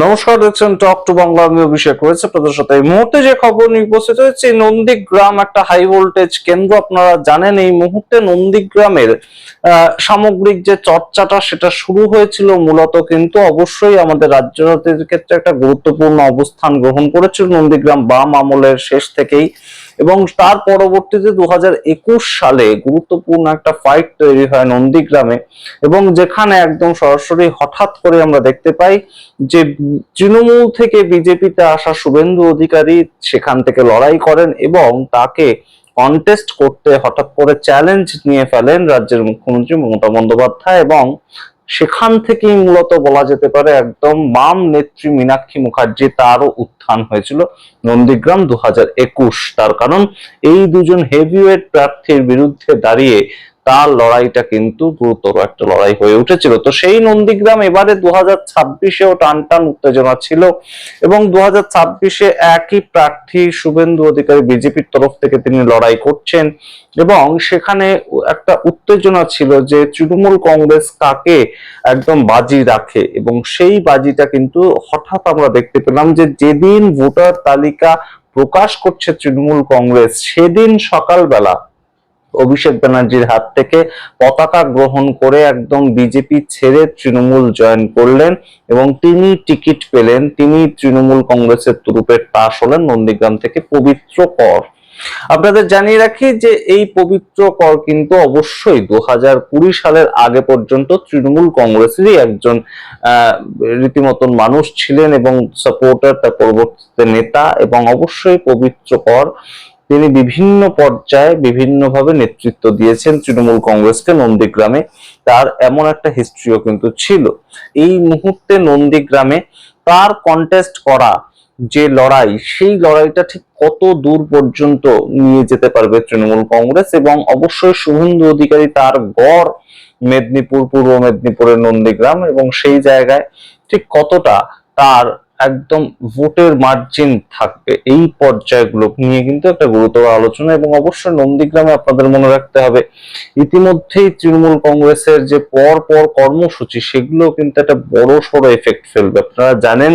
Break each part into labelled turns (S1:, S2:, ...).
S1: নমস্কার, দেখছেন talk to Bangla. আমি অভিষেক রয়েছে আপনাদের সাথে। এই মুহূর্তে যে খবর নিয়ে উপস্থিত হয়েছে, নন্দীগ্রাম একটা হাই ভোল্টেজ কেন্দ্র। আপনারা জানেন এই মুহূর্তে নন্দীগ্রামের সামগ্রিক যে চর্চাটা সেটা শুরু হয়েছিল মূলত, কিন্তু অবশ্যই আমাদের রাজ্য রাজনীতির ক্ষেত্রে একটা গুরুত্বপূর্ণ অবস্থান গ্রহণ করেছিল নন্দীগ্রাম বাম আমলের শেষ থেকেই, এবং তার পরবর্তীতে 2021 সালে গুরুত্বপূর্ণ একটা ফাইট তৈরি হয় নন্দীগ্রামে, এবং যেখানে একদম সরাসরি হঠাৎ করে আমরা দেখতে পাই যে তৃণমূল থেকে বিজেপিতে আসা শুভেন্দু অধিকারী সেখান থেকে লড়াই করেন এবং তাকে কন্টেস্ট করতে হঠাৎ করে চ্যালেঞ্জ নিয়ে ফেলেন রাজ্যের মুখ্যমন্ত্রী মমতা বন্দ্যোপাধ্যায়, এবং সেখান থেকেই মূলত বলা যেতে পারে একদম বাম নেত্রী মীনাক্ষী মুখার্জি তারও উত্থান হয়েছিল নন্দীগ্রাম 2021। তার কারণ এই দুজন হেভিওয়েট প্রার্থীর বিরুদ্ধে দাঁড়িয়ে তার লড়াইটা কিন্তু গুরুতর একটা লড়াই হয়ে উঠেছিল। তো সেই নন্দীগ্রাম এবারে 2026-এও টান টান উত্তেজনা ছিল, এবং 2026-এ একই প্রার্থী শুভেন্দু অধিকারী বিজেপির তরফ থেকে তিনি লড়াই করছেন, এবং সেখানে একটা উত্তেজনা ছিল যে তৃণমূল কংগ্রেস কাকে একদম বাজি রাখে, এবং সেই বাজিটা কিন্তু হঠাৎ আমরা দেখতে পেলাম যে যেদিন ভোটার তালিকা প্রকাশ করছে তৃণমূল কংগ্রেস, সেদিন সকালবেলা অভিষেক ব্যানার্জির হাত থেকে পতাকা গ্রহণ করে একদম বিজেপি ছেড়ে তৃণমূল জয়েন করলেন, এবং তিনি টিকিট পেলেন। তিনি তৃণমূল কংগ্রেসের তুরুপের তাস হলেন নন্দীগ্রাম থেকে পবিত্র কর। আপনাদের জানিয়ে রাখি যে এই পবিত্র কর কিন্তু অবশ্যই 2020 সালের আগে পর্যন্ত তৃণমূল কংগ্রেসেরই একজন রীতিমতন মানুষ ছিলেন এবং সাপোর্টার, তার পরবর্তীতে নেতা, এবং অবশ্যই পবিত্র কর তিনি বিভিন্ন পর্যায়ে বিভিন্নভাবে নেতৃত্ব দিয়েছেন তৃণমূল কংগ্রেসকে নন্দীগ্রামে। তার এমন একটা হিস্ট্রিও কিন্তু ছিল। এই মুহূর্তে নন্দীগ্রামে তার কন্টেস্ট করা যে লড়াই, সেই লড়াইটা ঠিক কত দূর পর্যন্ত নিয়ে যেতে পারবে তৃণমূল কংগ্রেস, এবং অবশ্যই শুভেন্দু অধিকারী তার গড় মেদিনীপুর, পূর্ব মেদিনীপুরের নন্দীগ্রাম, এবং সেই জায়গায় ঠিক কতটা তার একদম ভোটের মার্জিন থাকবে, এই পর্যায়গুলো নিয়ে কিন্তু একটা গুরুতর আলোচনা। এবং অবশ্যই নন্দীগ্রামে আপনাদের মনে রাখতে হবে ইতিমধ্যেই তৃণমূল কংগ্রেসের যে পর পর কর্মসূচি সেগুলো কিন্তু একটা বড় সড়ো এফেক্ট ফেলবে। আপনারা জানেন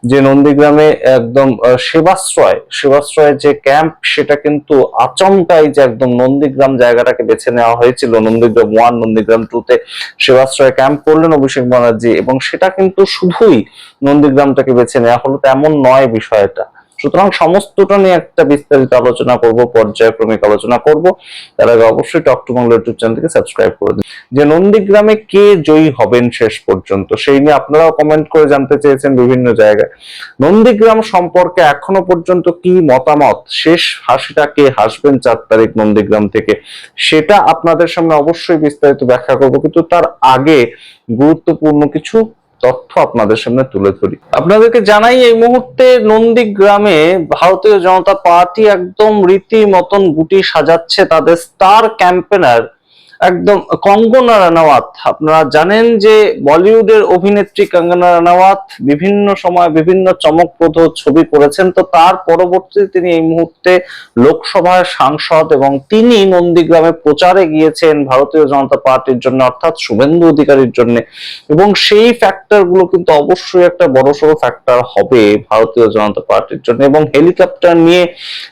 S1: যে নন্দীগ্রামে একদম সেবাশ্রয় যে ক্যাম্প, সেটা কিন্তু আচমকাই যে একদম নন্দীগ্রাম জায়গাটাকে বেছে নেওয়া হয়েছিল, নন্দীগ্রাম 1, নন্দীগ্রাম 2-তে সেবাশ্রয় ক্যাম্প করলেন অভিষেক ব্যানার্জি, এবং সেটা কিন্তু শুধুই নন্দীগ্রামটাকে বেছে নেওয়া হলো তেমন নয় বিষয়টা। সুতরাং সমস্তটা নিয়ে একটা বিস্তারিত আলোচনা করব, পর্যায়ক্রমিক আলোচনা করব। তার আগে অবশ্যই টক টু বাংলা ইউটিউব চ্যানেলকে সাবস্ক্রাইব করে দিন। যে নন্দীগ্রামে কে জয়ী হবেন শেষ পর্যন্ত, সেই নিয়ে আপনারাও কমেন্ট করে জানতে চেয়েছেন বিভিন্ন জায়গায়। নন্দীগ্রাম সম্পর্কে এখনো পর্যন্ত কি মতামত, শেষ হাসিটা কে হাসবেন 4 তারিখ নন্দীগ্রাম থেকে, সেটা আপনাদের সামনে অবশ্যই বিস্তারিত ব্যাখ্যা করব, কিন্তু তার আগে গুরুত্বপূর্ণ কিছু তথ্য আপনাদের সামনে তুলে ধরি। আপনাদেরকে জানাই এই মুহূর্তে নন্দীগ্রামে ভারতীয় জনতা পার্টি একদম রীতিমতন গুটি সাজাচ্ছে তাদের স্টার ক্যাম্পেনার একদম কঙ্গনা রানাওয়াত। আপনারা জানেন যে বলিউডের অভিনেত্রী কঙ্গনা রানাওয়াত বিভিন্ন সময় বিভিন্ন চমকপ্রদ ছবি করেছেন, তো তার পরবর্তীতে তিনি এই মুহূর্তে লোকসভার সাংসদ, এবং তিনি নন্দীগ্রামে প্রচারে গিয়েছেন ভারতীয় জনতা পার্টির জন্য, অর্থাৎ শুভেন্দু অধিকারীর জন্য, এবং সেই ফ্যাক্টর গুলো কিন্তু অবশ্যই একটা বড়সড় ফ্যাক্টর হবে ভারতীয় জনতা পার্টির জন্য। এবং হেলিকপ্টার নিয়ে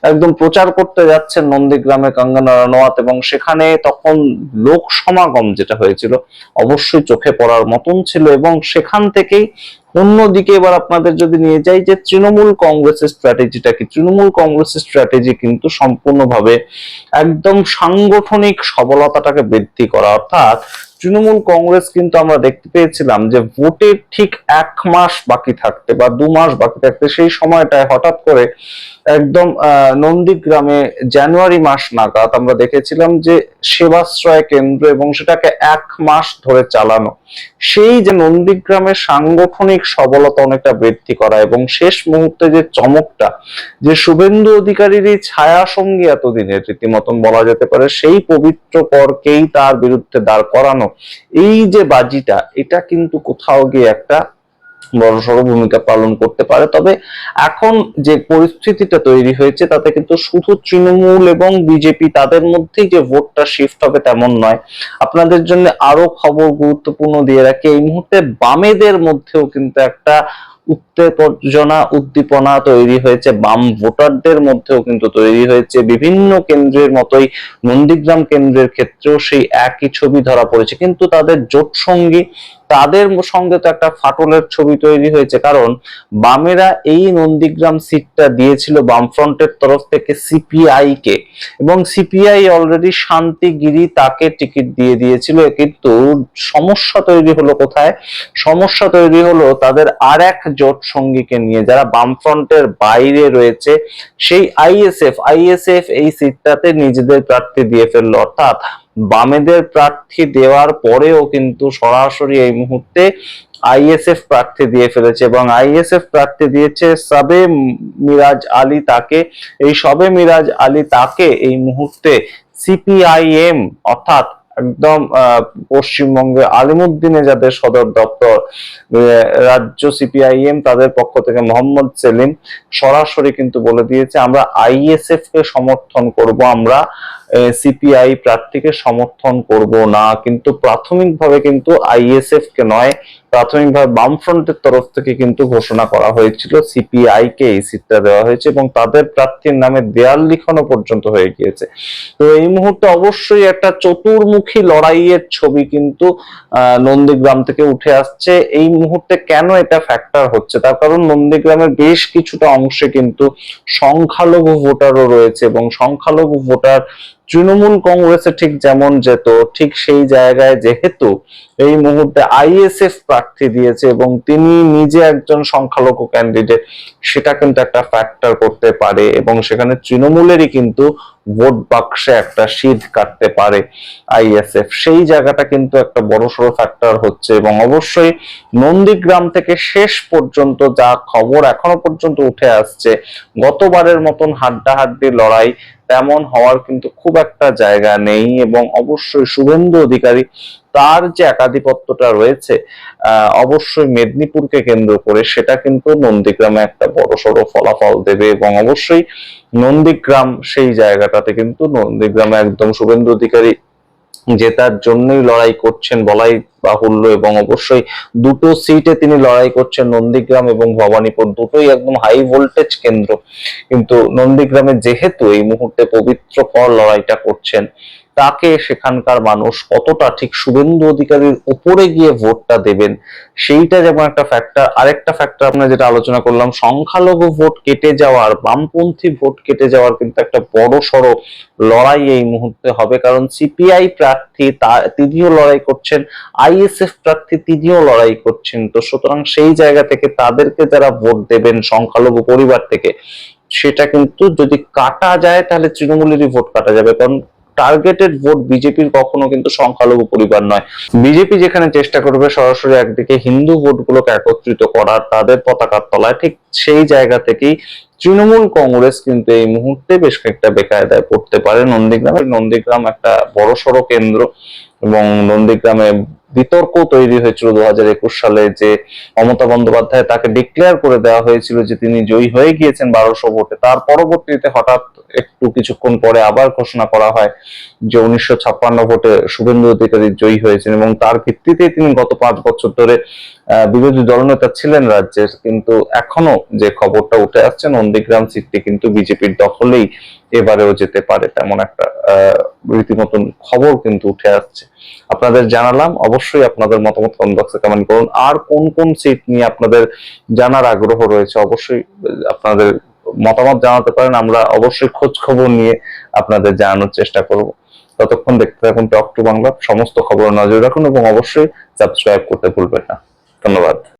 S1: একদম প্রচার করতে যাচ্ছেন নন্দীগ্রামে কঙ্গনা রানাওয়াত, এবং সেখানে তখন লোক সমাগম যেটা হয়েছিল অবশ্যই চোখে পড়ার মতন ছিল। এবং সেখান থেকেই অন্যদিকে এবার আপনাদের যদি নিয়ে যাই যে তৃণমূল কংগ্রেসের স্ট্র্যাটেজিটা কি, তৃণমূল কংগ্রেসের স্ট্র্যাটেজি কিন্তু সম্পূর্ণভাবে একদম সাংগঠনিক সবলতাটাকে বৃদ্ধি করা, অর্থাৎ তৃণমূল কংগ্রেস কিন্তু আমরা দেখতে পেয়েছিলাম যে ভোটের ঠিক 1 মাস বাকি থাকতে বা 2 মাস বাকি থাকতে, সেই সময়টায় হঠাৎ করে একদম নন্দীগ্রামে জানুয়ারি মাস নাগাদ আমরা দেখেছিলাম যে সেবাশ্রয় কেন্দ্র, এবং সেটাকে 1 মাস ধরে চালানো, সেই যে নন্দীগ্রামের সাংগঠনিক সবলতা অনেকটা বৃদ্ধি করা, এবং শেষ মুহূর্তে যে চমকটা, যে শুভেন্দু অধিকারীর এই ছায়া সঙ্গী এতদিনের রীতিমতন বলা যেতে পারে, সেই পবিত্র করকেই তার বিরুদ্ধে দাঁড় করানো, এই যে বাজিটা, এটা কিন্তু কোথাও গিয়ে একটা বড়সড় ভূমিকা পালন করতে পারে। তবে এখন যে পরিস্থিতিটা তৈরি হয়েছে তাতে কিন্তু শুধু তৃণমূল এবং বিজেপি তাদের মধ্যেই যে ভোটটা শিফট হবে তেমন নয়। আপনাদের জন্য আরো খবর গুরুত্বপূর্ণ দিয়ে রাখি, এই মুহূর্তে বামেদের মধ্যেও কিন্তু একটা উত্তেজনা উদ্দীপনা তৈরি হয়েছে, বাম ভোটারদের মধ্যেও কিন্তু তৈরি হয়েছে। বিভিন্ন কেন্দ্রের মতোই নন্দীগ্রাম কেন্দ্রের ক্ষেত্রেও সেই একই ছবি ধরা পড়েছে, কিন্তু তাদের জোট সঙ্গী, তাদের সঙ্গে তো একটা ফাটলের ছবি তৈরি হয়েছে। কারণ বামেরা এই নন্দীগ্রাম সিটটা দিয়েছিল বামফ্রন্টের তরফ থেকে সিপিআই কে, এবং সিপিআই অলরেডি শান্তিগিরি তাকে টিকিট দিয়ে দিয়েছিল। কিন্তু সমস্যা তৈরি হলো কোথায়? সমস্যা তৈরি হলো তাদের আর এক জোট সঙ্গীকে নিয়ে, যারা বামফ্রন্টের বাইরে রয়েছে, সেই আইএসএফ এই সিটটাতে নিজেদের প্রার্থী দিয়ে ফেললো। অর্থাৎ বামেদের প্রার্থী দেওয়ার পরেও কিন্তু সরাসরি এই মুহূর্তে আইএসএফ প্রার্থী দিয়ে ফেলেছে, এবং আইএসএফ প্রার্থী দিয়েছে সবে মিরাজ আলী তাকে। এই সবে মিরাজ আলী তাকে এই মুহূর্তে সিপিআইএম, অর্থাৎ একদম পশ্চিমবঙ্গে আলিমুদ্দিনে যাদের সদর দপ্তর, রাজ্য সিপিআইএম, তাদের পক্ষ থেকে মোহাম্মদ সেলিম সরাসরি কিন্তু বলে দিয়েছে আমরা আইএসএফ কে সমর্থন করব, আমরা সিপিআই প্রার্থীকে সমর্থন করব না। কিন্তু প্রাথমিকভাবে কিন্তু আইএসএফ কে নয়, প্রাথমিকভাবে বামফ্রন্টের তরফ থেকে কিন্তু ঘোষণা করা হয়েছিল সিপিআই কে এই সিটটা দেওয়া হয়েছে, এবং তাদের প্রার্থীর নামে দেয়াল লিখানো পর্যন্ত হয়ে গিয়েছে। তো এই মুহূর্তে অবশ্যই একটা চতুর্মুখী লড়াইয়ের ছবি কিন্তু নন্দীগ্রাম থেকে উঠে আসছে। এই মুহূর্তে কেন এটা ফ্যাক্টর হচ্ছে, তার কারণ নন্দীগ্রামের বেশ কিছুটা অংশে কিন্তু সংখ্যালঘু ভোটারও রয়েছে, এবং সংখ্যালঘু ভোটার তৃণমূল কংগ্রেসে ঠিক যেমন যেত, ঠিক সেই জায়গায় যেহেতু এই মুহূর্তে আইএসএফ প্রার্থী দিয়েছে এবং তিনি নিজে একজন সংখ্যালঘু ক্যান্ডিডেট, সেটা কিন্তু একটা ফ্যাক্টর করতে পারে, এবং সেখানে তৃণমূলেরই কিন্তু ভোট বাক্সে একটা সিঁধ কাটতে পারে আইএসএফ। সেই জায়গাটা কিন্তু একটা বড়সড় ফ্যাক্টর হচ্ছে। এবং অবশ্যই নন্দীগ্রাম থেকে শেষ পর্যন্ত যা খবর এখনো পর্যন্ত উঠে আসছে, গতবারের মতন হাড্ডাহাড্ডি লড়াই তেমন হওয়ার কিন্তু খুব একটা জায়গা নেই। এবং অবশ্যই শুভেন্দু অধিকারী তার যে একাধিপত্যটা রয়েছে অবশ্যই মেদিনীপুরকে কেন্দ্র করে, সেটা কিন্তু নন্দীগ্রামে একটা বড়সড় ফলাফল দেবে। এবং অবশ্যই নন্দীগ্রাম সেই জায়গাটাতে কিন্তু নন্দীগ্রামে একদম শুভেন্দু অধিকারী জেতার জন্যই লড়াই করছেন বলাই বাহুল্য। এবং অবশ্যই দুটো সিটে তিনি লড়াই করছেন, নন্দীগ্রাম এবং ভবানীপুর, দুটোই একদম হাই ভোল্টেজ কেন্দ্র। কিন্তু নন্দীগ্রামে যেহেতু এই মুহূর্তে পবিত্রকর লড়াইটা করছেন, তাকে সেখানকার মানুষ কতটা ঠিক শুভেন্দু অধিকারীর উপরে গিয়ে ভোটটা দেবেন, সেইটা যেমন একটা ফ্যাক্টর। আরেকটা ফ্যাক্টর আমরা যেটা আলোচনা করলাম, সংখ্যালঘু ভোট কেটে যাওয়ার, বামপন্থী ভোট কেটে যাওয়ার কিন্তু একটা বড় সড়ো লড়াই এই মুহূর্তে হবে। কারণ সিপিআই প্রার্থী তিনিও লড়াই করছেন, আইএসএফ প্রার্থী তিনিও লড়াই করছেন। তো সুতরাং সেই জায়গা থেকে তাদেরকে যারা ভোট দেবেন সংখ্যালঘু পরিবার থেকে, সেটা কিন্তু যদি কাটা যায় তাহলে তৃণমূলেরই ভোট কাটা যাবে। কারণ টার্গেটেড ভোট বিজেপির কখনো কিন্তু সংখ্যালঘু পরিবার নয়। বিজেপি যেখানে চেষ্টা করবে সরাসরি একদিকে হিন্দু ভোটগুলোকে একত্রিত করার তাদের পতাকার তলায়, ঠিক সেই জায়গা থেকেই তৃণমূল কংগ্রেস কিন্তু এই মুহূর্তে বেশ কয়েকটা বেকায়দায় পড়তে পারে। নন্দীগ্রাম একটা বড়সড় কেন্দ্র, এবং নন্দীগ্রামে বিতর্ক তৈরি হয়েছিল 2021 সালে, যে মমতা বন্দ্যোপাধ্যায় তাকে ডিক্লেয়ার করে দেওয়া হয়েছিল যে তিনি জয়ী হয়ে গিয়েছেন 1200 ভোটে। তার পরবর্তীতে হঠাৎ একটু কিছুক্ষণ পরে আবার ঘোষণা করা হয় যে 1956 ভোটে শুভেন্দু অধিকারী জয়ী হয়েছেন, এবং তার ভিত্তিতে তিনি গত 5 বছর ধরে বিরোধী দলনেতা ছিলেন রাজ্যের। কিন্তু এখনো যে খবরটা উঠে আসছে, নন্দীগ্রাম সিটটি কিন্তু বিজেপির দখলেই এবারেও যেতে পারে, তেমন একটা রীতিমতন খবর কিন্তু উঠে আসছে। আপনাদের জানালাম, অবশ্যই আপনাদের মতামত কমেন্ট বক্সে কমেন্ট করুন। আর কোন কোন সিট নিয়ে আপনাদের জানার আগ্রহ রয়েছে অবশ্যই আপনাদের মতামত জানাতে পারেন, আমরা অবশ্যই খোঁজ খবর নিয়ে আপনাদের জানানোর চেষ্টা করব। ততক্ষণ দেখতে থাকুন টক টু বাংলা, সমস্ত খবর নজর রাখুন এবং অবশ্যই সাবস্ক্রাইব করতে ভুলবেন না। ধন্যবাদ।